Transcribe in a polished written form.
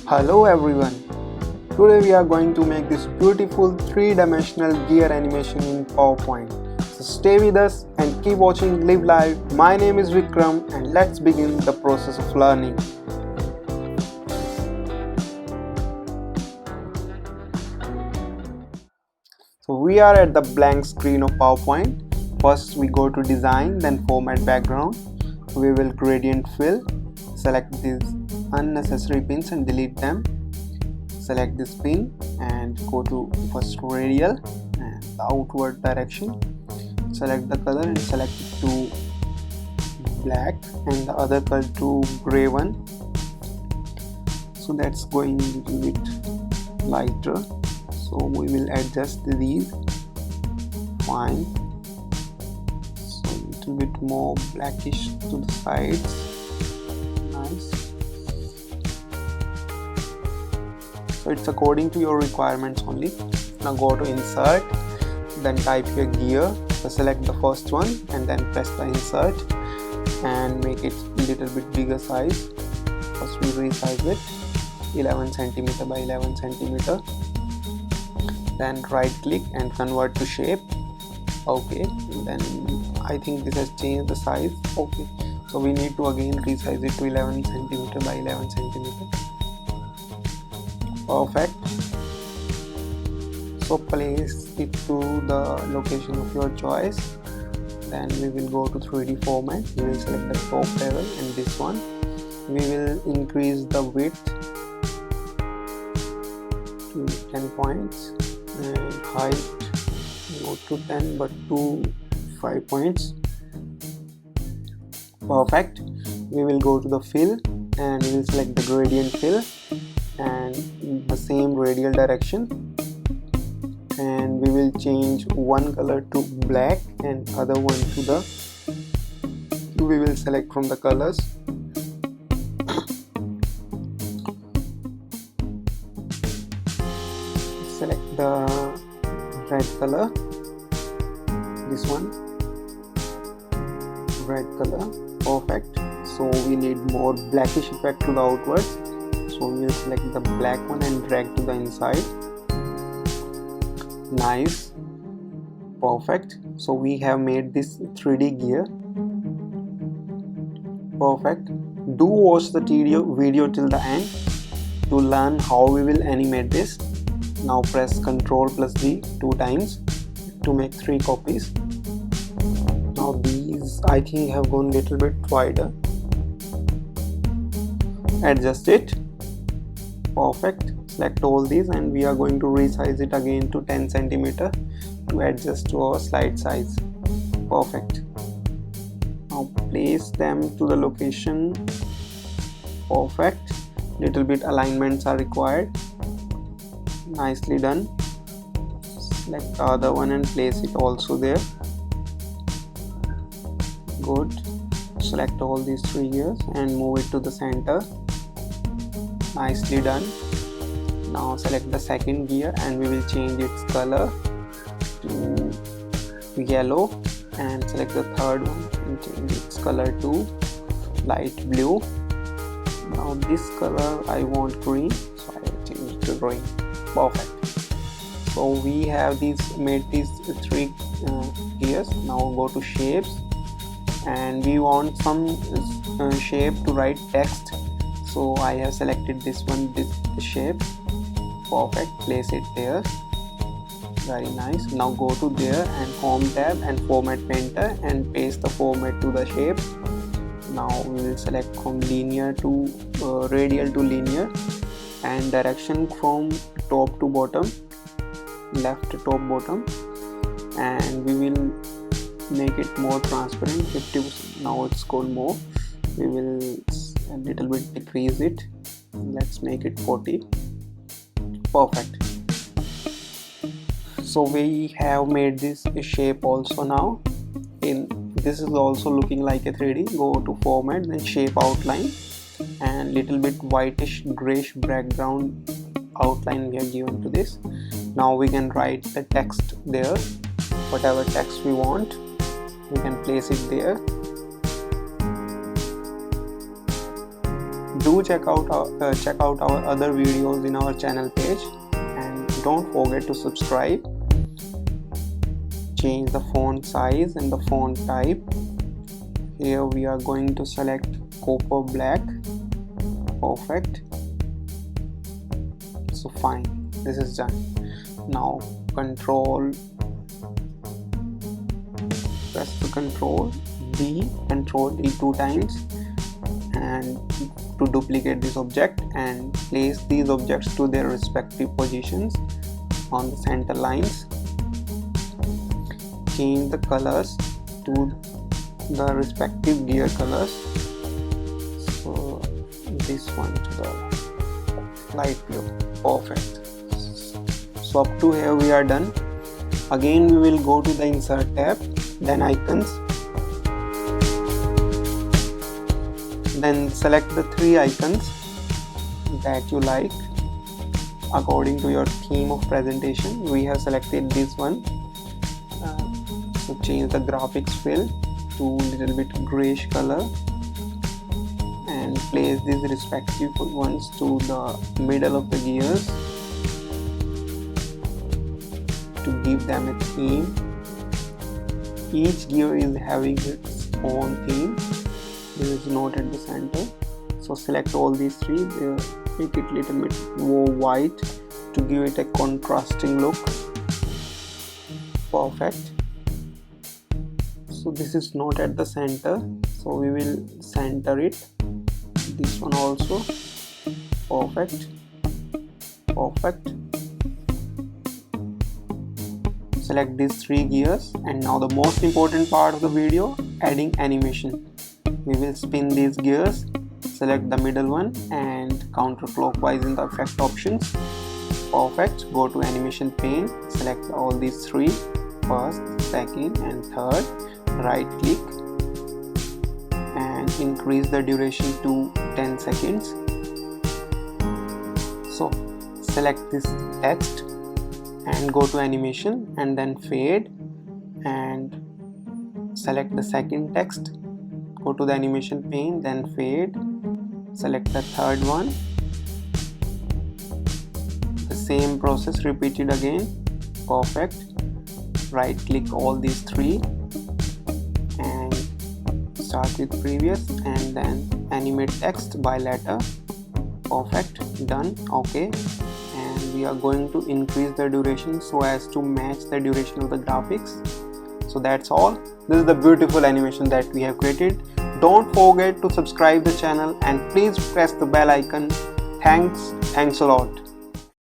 Hello everyone, today we are going to make this beautiful 3-dimensional gear animation in PowerPoint. So stay with us and keep watching Live Live. My name is Vikram and let's begin the process of learning. So we are at the blank screen of PowerPoint. First we go to design, then format background. We will gradient fill, select these unnecessary pins and delete them. Select this pin and go to first radial and the outward direction. Select the color and select it to black and the other color to gray one. So that's going a little bit lighter. So we will adjust these. Fine. So a little bit more blackish to the sides. Nice. So it's according to your requirements only. Now go to insert, then type your gear. So select the first one and then press the insert and make it a little bit bigger size. First we resize it 11 cm by 11 cm. Then right click and convert to shape. Okay, then I think this has changed the size. Okay, so we need to again resize it to 11 cm by 11 cm. Perfect. So place it to the location of your choice. Then we will go to 3D format. We will select the top level and this one. We will increase the width to 10 points and height not to 10 but to 5 points. Perfect. We will go to the fill and we will select the gradient fill and the same radial direction, and we will change one color to black and other one to the we will select from the colors. Select the red color, this one, red color. Perfect. So we need more blackish effect to the outwards. So we will select the black one and drag to the inside. Nice. Perfect. So we have made this 3D gear. Perfect. Do watch the video till the end to learn how we will animate this. Now press Ctrl plus D 2 times to make 3 copies. Now these I think have gone a little bit wider. Adjust it. Perfect. Select all these and we are going to resize it again to 10 cm to adjust to our slide size. Perfect. Now place them to the location. Perfect. Little bit alignments are required. Nicely done. Select the other one and place it also there. Good. Select all these 3 gears and move it to the center. Nicely done. Now select the second gear and we will change its color to yellow, and select the third one and change its color to light blue. Now this color I want green, so I will change it to green. Perfect. So we have made these 3 gears. Now go to shapes and we want some shape to write text. So I have selected this one, this shape. Perfect. Place it there. Very nice. Now go to there and home tab and format painter and paste the format to the shape. Now we will select from linear to radial to linear and direction from top to bottom, left to top bottom, and we will make it more transparent, 50%. Now it's gone more. We will a little bit decrease it. Let's make it 40. Perfect. So we have made this shape also now. This is also looking like a 3D. Go to format, then shape outline, and little bit whitish grayish background outline we have given to this. Now we can write the text there. Whatever text we want, we can place it there. do check out our other videos in our channel page, and don't forget to subscribe. Change the font size and the font type. Here we are going to select copper black. Perfect. So fine, this is done. Now press the Control D 2 times and to duplicate this object, and place these objects to their respective positions on the center lines. Change the colors to the respective gear colors. So this one to the light blue. Perfect. So up to here we are done. Again we will go to the Insert tab, then Icons, then select the 3 icons that you like according to your theme of presentation. We have selected this one. So change the graphics fill to little bit grayish color and place these respective ones to the middle of the gears to give them a theme. Each gear is having its own theme. This is not at the center. So select all these 3, make it little bit more white to give it a contrasting look. Perfect. So this is not at the center, so we will center it. This one also. Perfect. Perfect. Select these 3 gears, and now the most important part of the video, adding animation. We will spin these gears, select the middle one and counterclockwise in the effect options. Perfect. Go to animation pane, select all these 3, first, second and third. Right click and increase the duration to 10 seconds. So select this text and go to animation and then fade, and select the second text, go to the animation pane, then fade, select the third one. The same process repeated again. Perfect. Right click all these 3 and start with previous and then animate text by letter. Perfect. Done. Okay. And we are going to increase the duration so as to match the duration of the graphics. So that's all. This is the beautiful animation that we have created. Don't forget to subscribe the channel and please press the bell icon. Thanks a lot.